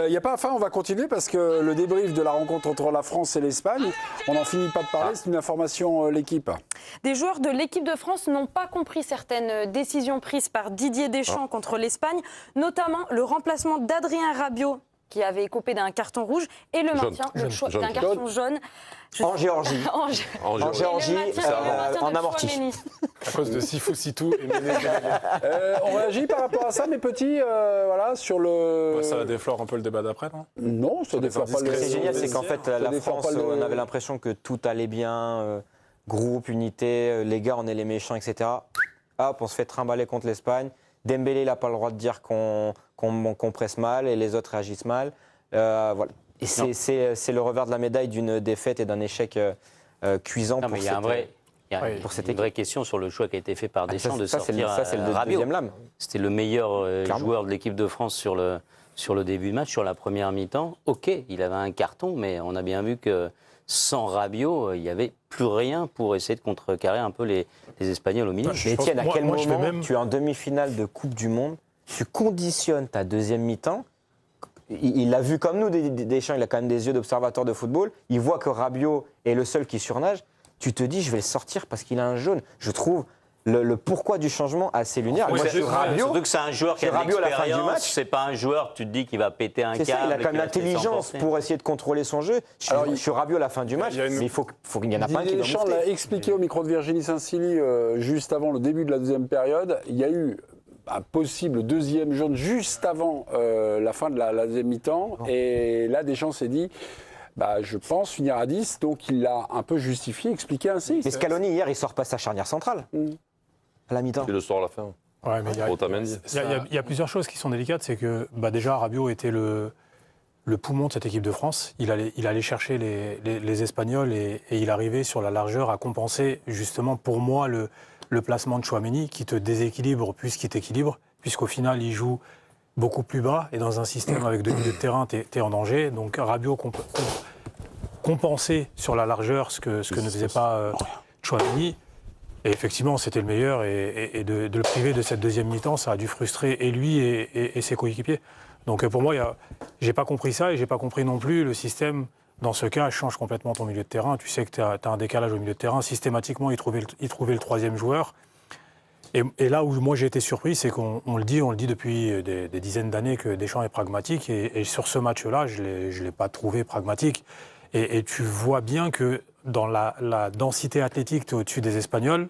Y a pas, enfin, on va continuer parce que le débrief de la rencontre entre la France et l'Espagne, on n'en finit pas de parler, c'est une information l'équipe. Des joueurs de l'équipe de France n'ont pas compris certaines décisions prises par Didier Deschamps contre l'Espagne, notamment le remplacement d'Adrien Rabiot, qui avait écopé d'un carton rouge, et le maintien, le choix d'un carton jaune. En Géorgie. En Géorgie, en amorti. À cause de Sifou Sitou et Méné. On réagit par rapport à ça, mes petits, voilà, sur le... Ouais, ça déflore un peu le débat d'après, non? Non, ça déflore pas le... Ce qui est génial, c'est qu'en fait, la France, on avait l'impression que tout allait bien, groupe, unité, les gars, on est les méchants, etc. Hop, on se fait trimballer contre l'Espagne. Dembélé, il n'a pas le droit de dire qu'on presse mal et les autres réagissent mal. Voilà. Et c'est le revers de la médaille d'une défaite et d'un échec cuisant pour cette équipe. Il y a une vraie question sur le choix qui a été fait par Deschamps de sortir le Rabiot. deuxième lame. C'était le meilleur joueur de l'équipe de France sur le début de match, sur la première mi-temps. Ok, il avait un carton, mais on a bien vu que sans Rabiot, il n'y avait plus rien pour essayer de contrecarrer un peu les Espagnols au milieu. Mais Étienne, à quel moment tu es en demi-finale de Coupe du Monde, tu conditionnes ta deuxième mi-temps? Il l'a vu comme nous, Deschamps, il a quand même des yeux d'observateur de football. Il voit que Rabiot est le seul qui surnage. Tu te dis, je vais le sortir parce qu'il a un jaune. Je trouve le pourquoi du changement assez lunaire. Surtout que c'est un joueur qui a de l'expérience. C'est pas un joueur, tu te dis, qu'il va péter un câble. Il a quand même l'intelligence pour essayer de contrôler son jeu. Je suis Rabiot à la fin du match, mais il faut qu'il y en a pas un qui doit Deschamps l'a expliqué au micro de Virginie Saint-Silly juste avant le début de la deuxième période. Il y a eu un possible deuxième jaune juste avant la fin de la deuxième mi-temps. Et là, Deschamps s'est dit... je pense finir à 10, donc il l'a un peu justifié, expliqué ainsi. Mais Scaloni, hier, il sort pas sa charnière centrale à la mi-temps. Il le sort à la fin. Ouais, mais il y a plusieurs choses qui sont délicates. C'est que déjà, Rabiot était le poumon de cette équipe de France. Il allait chercher les Espagnols et il arrivait sur la largeur à compenser, justement, pour moi, le placement de Tchouaméni qui te déséquilibre plus qu'il t'équilibre, puisqu'au final, il joue beaucoup plus bas, et dans un système avec 2 milieux de terrain, tu es en danger. Donc Rabiot compensait sur la largeur ce que ne faisait pas Tchouaméni. Et effectivement, c'était le meilleur. Et de le priver de cette deuxième mi-temps, ça a dû frustrer et lui et ses coéquipiers. Donc pour moi, j'ai pas compris ça, et j'ai pas compris non plus le système. Dans ce cas, change complètement ton milieu de terrain. Tu sais que tu as un décalage au milieu de terrain. Systématiquement, il trouvait le troisième joueur. Et là où moi j'ai été surpris, c'est qu'on le dit depuis des dizaines d'années que Deschamps est pragmatique, et sur ce match-là, je ne l'ai pas trouvé pragmatique. Et tu vois bien que dans la densité athlétique, tu es au-dessus des Espagnols,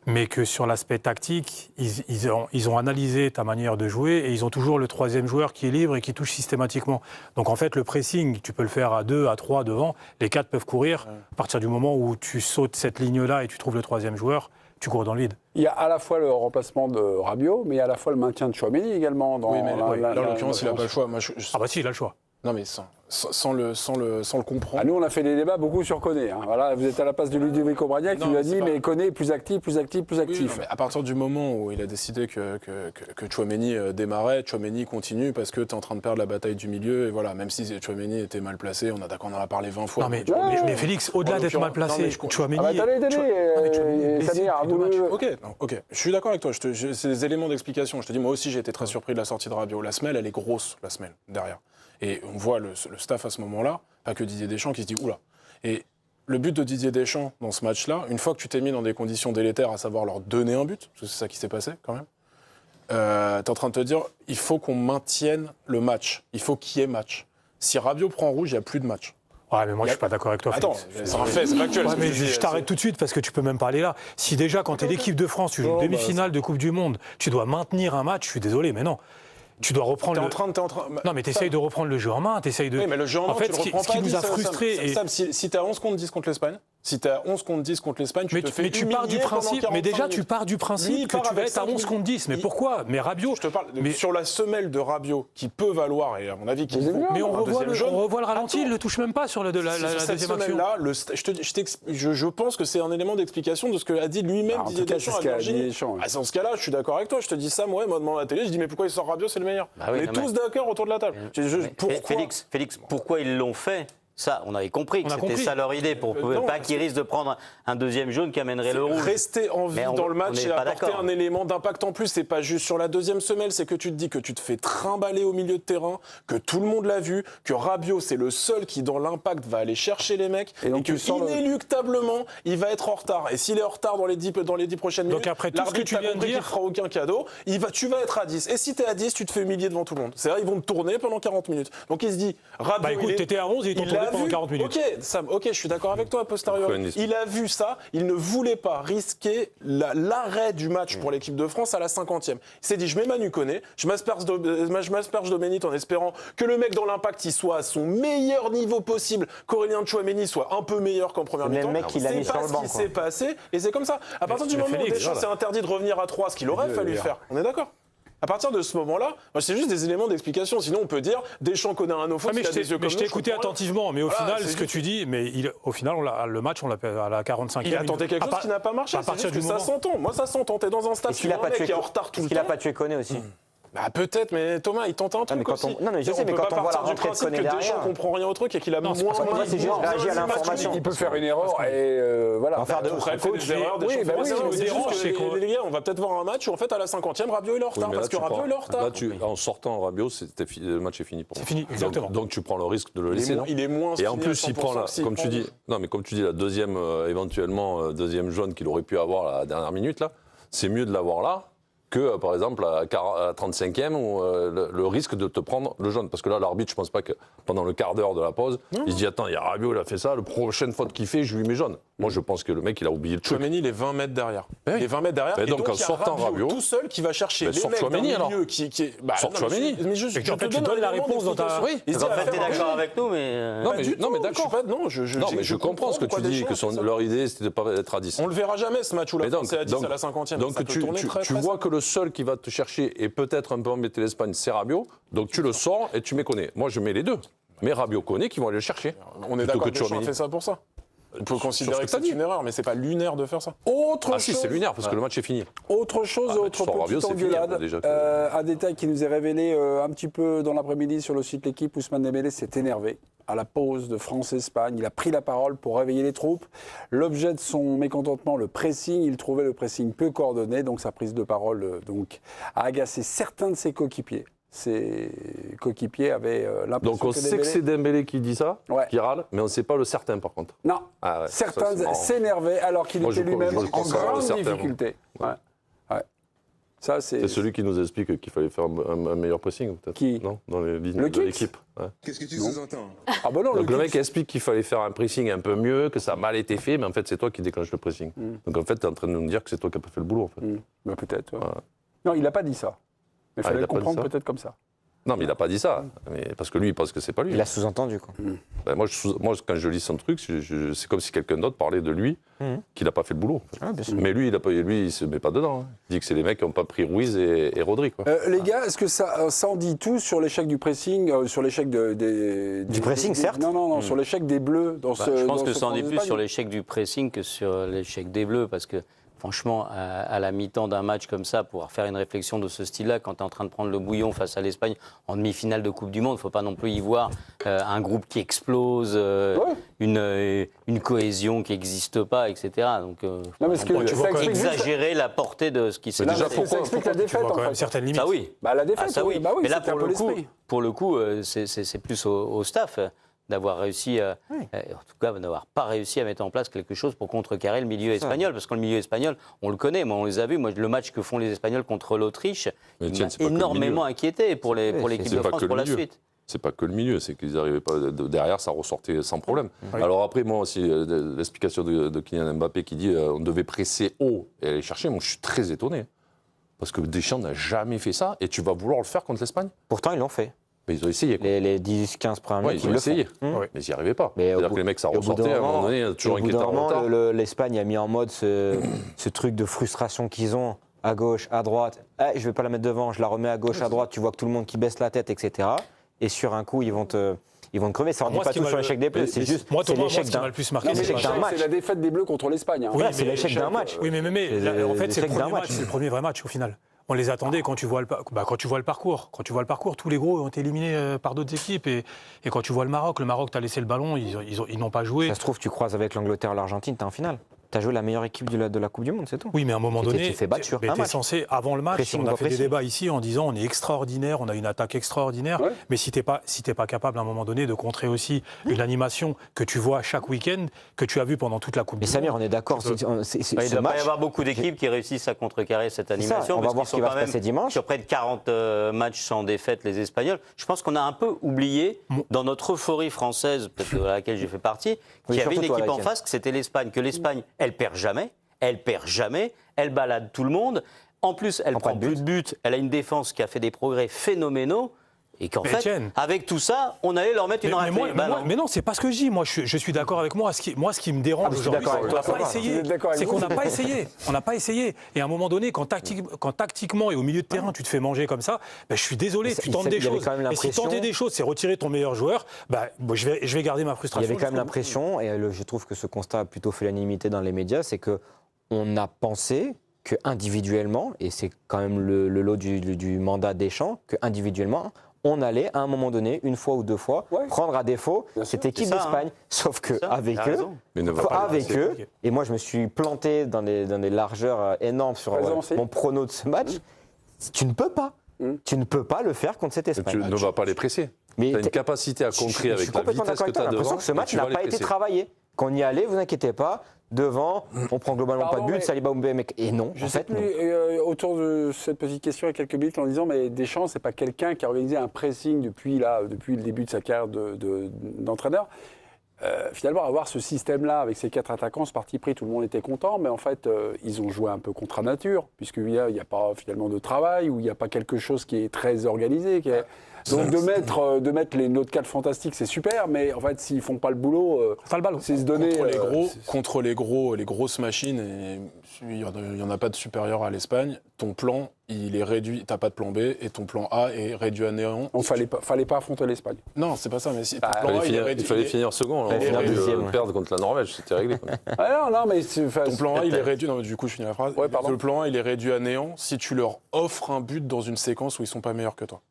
mais que sur l'aspect tactique, ils ont analysé ta manière de jouer, et ils ont toujours le troisième joueur qui est libre et qui touche systématiquement. Donc en fait, le pressing, tu peux le faire à 2, à 3 devant, les 4 peuvent courir. À partir du moment où tu sautes cette ligne-là et tu trouves le troisième joueur, tu cours dans le vide. Il y a à la fois le remplacement de Rabiot, mais il y a à la fois le maintien de Tchouaméni également. Oui, mais là, en l'occurrence, il n'a pas le choix. Ah bah si, il a le choix. Non, mais sans le comprendre. Nous, on a fait des débats beaucoup sur Koné. Voilà, vous êtes à la place de Ludovic Obraniak qui lui a dit, mais Koné est plus actif. Oui, non, mais à partir du moment où il a décidé que Tchouaméni démarrait, Tchouaméni continue parce que tu es en train de perdre la bataille du milieu. Et voilà, même si Tchouaméni était mal placé, on en a parlé 20 fois. Non, mais Félix, au-delà d'être mal placé, Tchouaméni... Ok, je suis d'accord avec toi. C'est des éléments d'explication. Je te dis, moi aussi, j'ai été très surpris de la sortie de Rabiot. La semelle, elle est grosse, la semelle, derrière. Et on voit le staff à ce moment-là, pas que Didier Deschamps, qui se dit « Oula ». Et le but de Didier Deschamps dans ce match-là, une fois que tu t'es mis dans des conditions délétères, à savoir leur donner un but, parce que c'est ça qui s'est passé quand même, tu es en train de te dire « Il faut qu'on maintienne le match. Il faut qu'il y ait match. Si Rabiot prend rouge, il n'y a plus de match. » Ouais, mais moi je suis pas d'accord avec toi. Attends, c'est un fait, c'est factuel. Ouais, mais je t'arrête tout de suite parce que tu peux même pas aller là. Si déjà quand tu es l'équipe de France, tu joues une demi-finale de Coupe du Monde, tu dois maintenir un match, je suis désolé, mais non. Tu dois reprendre. Non, mais t'essayes de reprendre le jeu en main, t'essayes de. Oui, mais le jeu en main, en fait, tu le reprends ce qui nous a frustrés. Si t'es à 11 contre 10 contre l'Espagne, tu te fais tu pars du principe. Mais déjà, tu pars du principe que tu vas être à 11 contre 10. Mais pourquoi? Mais Rabiot. Je te parle sur la semelle de Rabiot qui peut valoir, et à mon avis, mais on revoit le ralenti, il le touche même pas sur la deuxième action. Là, je pense que c'est un élément d'explication de ce que a dit lui-même Didier Deschamps à Virginie. Dans ce cas-là, je suis d'accord avec toi. Je te dis ça, moi, devant la télé, je dis mais pourquoi il sort Rabiot, c'est le meilleur. On est tous d'accord autour de la table. Félix, pourquoi ils l'ont fait Ça, on avait compris que c'était ça leur idée, pour pas qu'ils risquent de prendre un deuxième jaune qui amènerait le rouge. Rester en vie dans le match et apporter un élément d'impact en plus. C'est pas juste sur la deuxième semelle, c'est que tu te dis que tu te fais trimballer au milieu de terrain, que tout le monde l'a vu, que Rabiot, c'est le seul qui, dans l'impact, va aller chercher les mecs, et que inéluctablement, il va être en retard. Et s'il est en retard dans les 10 prochaines minutes, donc après tout ce que tu viens de dire, il ne fera aucun cadeau, tu vas être à 10. Et si tu es à 10, tu te fais humilier devant tout le monde. C'est-à-dire, ils vont te tourner pendant 40 minutes. Donc il se dit, Rabiot, bah écoute, t'étais à 11 et ils t'ont tourné pendant 40 minutes. Ok, Sam, je suis d'accord avec toi, a posteriori. Il a vu ça, il ne voulait pas risquer l'arrêt du match pour l'équipe de France à la 50e. Il s'est dit, je mets Manu Koné, je m'asperge Domenech en espérant que le mec dans l'impact, il soit à son meilleur niveau possible, qu'Aurélien Tchouaméni soit un peu meilleur qu'en première mi-temps. C'est pas ce qui s'est passé, et c'est comme ça. À partir du moment où Deschamps s'est interdit de revenir à 3, ce qu'il aurait fallu faire, on est d'accord ? À partir de ce moment-là, c'est juste des éléments d'explication. Sinon, on peut dire Deschamps connaît un ophone. Mais je t'ai écouté attentivement, mais au final, ce que tu dis, au final, le match, on l'a à la 45e. Il a tenté quelque chose qui n'a pas marché. C'est juste que ça s'entend. Moi, ça s'entend. T'es dans un stade qui est en retard tout le temps. Il a pas tué Koné aussi. Bah peut-être, mais Thomas, il tente un truc aussi. Non, mais je sais, mais quand on voit la rentrée de Koné derrière, Deschamps comprend rien au truc et qu'il a moins réagi à l'information. Il peut faire une erreur et voilà. En faire de des erreurs. Les gars, on va peut-être voir un match où en fait à la 50e, Rabiot est en retard parce que Rabiot est en retard. Là, en sortant Rabiot, le match est fini pour moi. C'est fini, exactement. Donc tu prends le risque de le laisser. Il est moins. Et en plus, il prend comme tu dis, la deuxième éventuellement deuxième jaune qu'il aurait pu avoir à la dernière minute là. C'est mieux de l'avoir là que, par exemple, à la 35e, où le risque de te prendre le jaune. Parce que là, l'arbitre, je pense pas que pendant le quart d'heure de la pause, il se dit, attends, il y a Rabiot, il a fait ça, la prochaine faute qu'il fait, je lui mets jaune. Moi, je pense que le mec, il a oublié le truc. Tchouaméni, il est 20 mètres derrière. Il est 20 mètres derrière. Et donc, en sortant Rabiot, tout seul, qui va chercher les mecs dans le milieu qui est... Sors Tchouaméni. Mais je tu donnes la réponse dans ta... Oui, en fait, t'es d'accord avec nous, mais... Non, mais d'accord. Non, je comprends ce que tu dis, que leur idée, c'était de pas être à 10. On le verra jamais, ce match où la France est à 10 à la 50e. Donc, tu vois que le seul qui va te chercher et peut-être un peu embêter l'Espagne, c'est Rabiot. Donc tu le sors et tu mets Koné. Moi, je mets les deux. Mais Rabiot, Koné, qui vont aller le chercher. On est d'accord que Deschamps a fait ça pour ça. Il peut considérer que c'est une erreur, mais c'est pas lunaire de faire ça. Si, c'est lunaire, parce que le match est fini. Autre chose, autre petite engueulade. Un détail qui nous est révélé un petit peu dans l'après-midi sur le site L'Équipe, Ousmane Dembélé s'est énervé à la pause de France-Espagne. Il a pris la parole pour réveiller les troupes. L'objet de son mécontentement, le pressing, il trouvait le pressing peu coordonné, donc sa prise de parole a agacé certains de ses coéquipiers. Ses coéquipiers avaient l'impression donc on sait que c'est Dembélé qui dit ça, qui râle, mais on ne sait pas le certain par contre. Non, certains s'énervaient alors qu'il était lui-même en grande difficulté. C'est celui qui nous explique qu'il fallait faire un meilleur pressing, peut-être. Qui ? Non, dans les lignes de l'équipe. Qu'est-ce que tu sous-entends ? Donc le mec explique qu'il fallait faire un pressing un peu mieux, que ça a mal été fait, mais en fait c'est toi qui déclenche le pressing. Donc en fait tu es en train de nous dire que c'est toi qui n'as pas fait le boulot. En fait. Bah, peut-être. Non, il n'a pas dit ça. Mais il fallait le comprendre peut-être comme ça. Non, mais il n'a pas dit ça, parce que lui, il pense que c'est pas lui. Il a sous-entendu, quoi. Ben moi, quand je lis son truc, c'est comme si quelqu'un d'autre parlait de lui, qu'il n'a pas fait le boulot. En fait. Mais lui, il ne se met pas dedans. Il dit que c'est les mecs qui n'ont pas pris Ruiz et Rodri. Quoi. Les gars, est-ce que ça en dit tout sur l'échec du pressing, sur l'échec du pressing, certes. Non, sur l'échec des Bleus. Je pense que ça en dit plus sur l'échec du pressing que sur l'échec des Bleus, parce que franchement, à la mi-temps d'un match comme ça, pouvoir faire une réflexion de ce style-là, quand tu es en train de prendre le bouillon face à l'Espagne en demi-finale de Coupe du Monde, il ne faut pas non plus y voir un groupe qui explose, une cohésion qui n'existe pas, etc. Donc, tu vois exagérer la portée de ce qui s'est passé. Ça explique la défaite, en fait. Certaines limites. Ah oui. La défaite, oui. Mais là, pour le coup, l'esprit. C'est plus au staff d'avoir réussi, en tout cas d'avoir pas réussi à mettre en place quelque chose pour contrecarrer le milieu espagnol, parce que le milieu espagnol, on le connaît, on les a vus. Moi, le match que font les Espagnols contre l'Autriche, il m'a énormément inquiété pour l'équipe de France pour la suite. C'est pas que le milieu, c'est qu'ils n'arrivaient pas derrière, ça ressortait sans problème. Alors après, moi aussi, l'explication de Kylian Mbappé qui dit on devait presser haut et aller chercher, moi je suis très étonné. Parce que Deschamps n'a jamais fait ça, et tu vas vouloir le faire contre l'Espagne ? Pourtant, ils l'ont fait. Mais ils ont essayé. Les 10-15 premiers minutes, ils ont essayé. Mais ils n'y arrivaient pas. C'est-à-dire que les mecs, ça ressortait, à un moment donné, toujours inquiétant en retard. L'Espagne a mis en mode ce truc de frustration qu'ils ont, à gauche, à droite. Je ne vais pas la mettre devant, je la remets à gauche, à droite, tu vois que tout le monde qui baisse la tête, etc. Et sur un coup, ils vont te crever. Ça ne dit pas tout sur l'échec des Bleus, c'est juste l'échec d'un match. C'est la défaite des Bleus contre l'Espagne. Oui, c'est l'échec d'un match. Oui, mais en fait, c'est le premier vrai match au final. on les attendait quand tu vois le parcours. Quand tu vois le parcours, tous les gros ont été éliminés par d'autres équipes. Et quand tu vois le Maroc, t'as laissé le ballon, ils n'ont pas joué. Ça se trouve, tu croises avec l'Angleterre, l'Argentine, t'es en finale. T'as joué la meilleure équipe de la Coupe du Monde, c'est tout. Oui, mais à un moment donné, tu fais battre sur un match. Censé, avant le match, on a fait des débats ici en disant on est extraordinaire, on a une attaque extraordinaire. Ouais. Mais si t'es pas capable à un moment donné de contrer aussi une animation que tu vois chaque week-end, que tu as vu pendant toute la Coupe du Monde. Mais Samir, on est d'accord. Il ne doit pas y avoir beaucoup d'équipes qui réussissent à contrecarrer cette animation. On va voir ce qui va se passer dimanche. Sur près de 40 matchs sans défaite, les Espagnols. Je pense qu'on a un peu oublié, dans notre euphorie française, peut-être de laquelle j'ai fait partie, qu'il y avait une équipe en face, que c'était l'Espagne. Que l'Espagne, elle perd jamais. Elle perd jamais, elle balade tout le monde. En plus, elle prend plus de buts. Elle a une défense qui a fait des progrès phénoménaux. Et qu'en fait, avec tout ça, on allait leur mettre une raclée. Mais non, c'est pas ce que je dis. Moi, je suis d'accord avec moi. Ce qui me dérange aujourd'hui, c'est qu'on n'a pas essayé. On n'a pas essayé. Et à un moment donné, quand tactiquement et au milieu de terrain, tu te fais manger comme ça, je suis désolé, tu tentes des choses. Et si tenter des choses, c'est retirer ton meilleur joueur, je vais garder ma frustration. Il y avait quand même l'impression, et je trouve que ce constat a plutôt fait l'unanimité dans les médias, c'est qu'on a pensé qu'individuellement, et c'est quand même le lot du mandat Deschamps, qu'individuellement, on allait, à un moment donné, une fois ou deux fois, prendre à défaut cette équipe d'Espagne. Sauf qu'avec eux, et moi je me suis planté dans des largeurs énormes sur mon prono de ce match, tu ne peux pas. Tu ne peux pas le faire contre cette Espagne. Tu ne vas pas les presser. Tu as une capacité à contrer avec la vitesse que tu as devant. J'ai l'impression que ce match n'a pas été travaillé. Qu'on y allait, vous inquiétez pas. Devant, on prend globalement pas de but, Saliba Oumbé, et non. Je sais plus, autour de cette petite question, il y a quelques minutes, en disant mais Deschamps, c'est pas quelqu'un qui a organisé un pressing depuis le début de sa carrière d'entraîneur. Finalement, avoir ce système-là avec ces 4 attaquants, ce parti pris, tout le monde était content, mais en fait, ils ont joué un peu contre nature, puisqu'il n'y a pas finalement de travail, ou il n'y a pas quelque chose qui est très organisé. Donc de mettre les notes 4 fantastiques, c'est super, mais en fait, s'ils font pas le boulot, c'est se donner... Contre les grosses machines, et il n'y en a pas de supérieur à l'Espagne, ton plan, il est réduit, t'as pas de plan B, et ton plan A est réduit à néant. Il fallait pas affronter l'Espagne. Non, c'est pas ça, mais si ton plan A, il fallait finir second, perdre contre la Norvège, c'était réglé. Ton plan A, il est réduit, non, du coup, je finis la phrase. Le plan A, il est réduit à néant si tu leur offres un but dans une séquence où ils sont pas meilleurs que toi.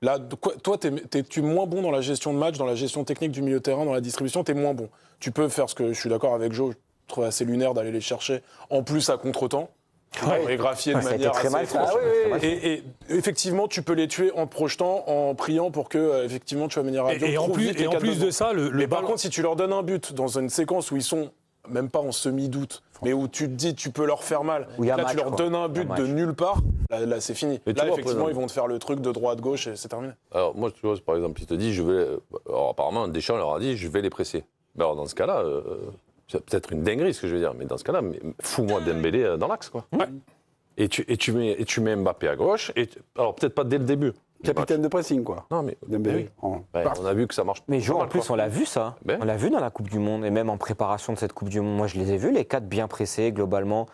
Là, toi, tu es moins bon dans la gestion de match, dans la gestion technique du milieu de terrain, dans la distribution, tu es moins bon. Tu peux faire ce que je suis d'accord avec Joe, je trouve assez lunaire d'aller les chercher, en plus à contre-temps, et graphier de manière assez étrange. Et effectivement, tu peux les tuer en projetant, en priant pour que effectivement tu vas venir à et en plus de ça, mais par contre, si tu leur donnes un but dans une séquence où ils sont même pas en semi-doute, mais où tu te dis tu peux leur faire mal, là tu leur donnes un but de nulle part, là c'est fini. Là effectivement ils vont te faire le truc de droite-gauche et c'est terminé. Alors moi tu vois par exemple il te dit apparemment Deschamps leur a dit je vais les presser. Mais alors dans ce cas-là, c'est peut-être une dinguerie ce que je veux dire, mais dans ce cas-là, fous-moi Dembélé dans l'axe quoi. Ouais. Et tu mets Mbappé à gauche, alors peut-être pas dès le début. Capitaine de pressing, quoi. Non, mais Dembélé. On a vu que ça marche. Mais en plus, on l'a vu ça. On l'a vu dans la Coupe du Monde et même en préparation de cette Coupe du Monde. Moi, je les ai vus, les 4 bien pressés, globalement.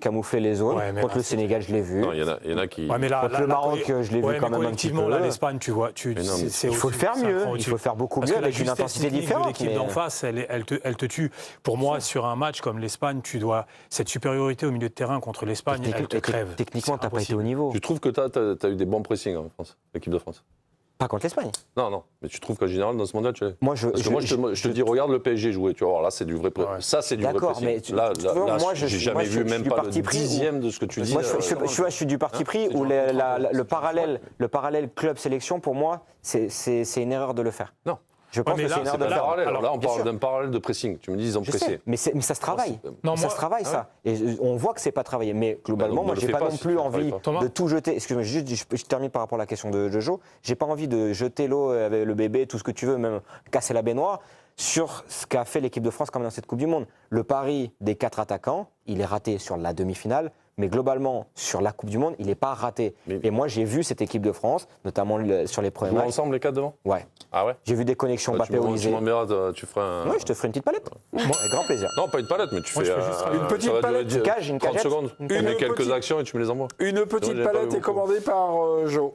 Camoufler les zones. Contre le Sénégal, je l'ai vu. Non, il y en a qui. Contre le Maroc, je l'ai vu quand même un petit peu. Là, l'Espagne, tu vois. Il faut le faire mieux. Il faut le faire beaucoup mieux avec une intensité différente. L'équipe d'en face, elle te tue. Pour moi, sur un match comme l'Espagne, tu dois. Cette supériorité au milieu de terrain contre l'Espagne, elle te crève. Techniquement, tu n'as pas été au niveau. Tu trouves que tu as eu des bons pressings en France, l'équipe de France? Pas contre l'Espagne. Non, mais tu trouves qu'en général, dans ce mondial, tu es. Je te dis, regarde le PSG jouer, tu vas voir, là, c'est du vrai pressing. Ça, c'est du vrai pressing. Mais là, j'ai jamais vu même pas le dixième de ce que tu dis. Moi, je suis du parti pris où le parallèle club-sélection, pour moi, c'est une erreur de le faire. Non. Je pense que c'est une erreur de le faire. Là, on parle d'un parallèle de pressing. Tu me dis, ils ont pressé. Mais ça se travaille. Ça se travaille, ça. Et on voit que c'est pas travaillé. Mais globalement, moi, j'ai pas non plus envie de tout jeter. Excuse-moi, je termine par rapport à la question de Joe. J'ai pas envie de jeter l'eau avec le bébé, tout ce que tu veux, même casser la baignoire, sur ce qu'a fait l'équipe de France quand même dans cette Coupe du Monde. Le pari des 4 attaquants, il est raté sur la demi-finale. Mais globalement, sur la Coupe du Monde, il n'est pas raté. Et moi, j'ai vu cette équipe de France, notamment sur les premiers matchs. Ensemble, les 4 devant? Ouais. Ah ouais? J'ai vu des connexions Mbappé-Olysée. Tu m'enverras, tu feras un... Oui, je te ferai une petite palette. Avec grand plaisir. Non, pas une palette, mais tu fais une petite palette. Une cage, une 30 secondes. Tu mets quelques actions et tu me les envoies. Une petite palette est commandée par Joe.